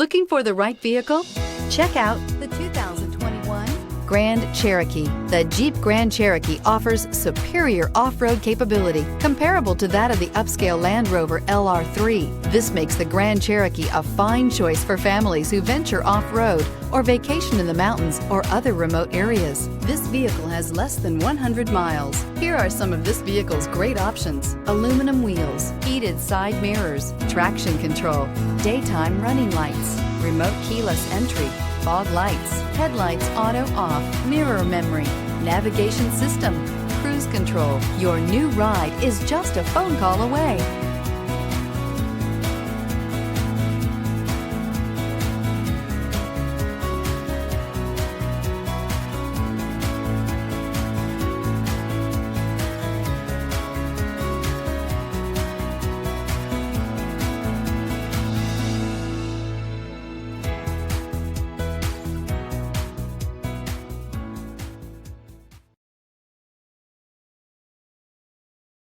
Looking for the right vehicle? Check out the 2021 Grand Cherokee. The Jeep Grand Cherokee offers superior off-road capability comparable to that of the upscale Land Rover LR3. This makes the Grand Cherokee a fine choice for families who venture off-road or vacation in the mountains or other remote areas. This vehicle has less than 100 miles. Here are some of this vehicle's great options: aluminum wheels, heated side mirrors, traction control, daytime running lights, remote keyless entry, fog lights, headlights auto off, mirror memory, navigation system, cruise control. Your new ride is just a phone call away.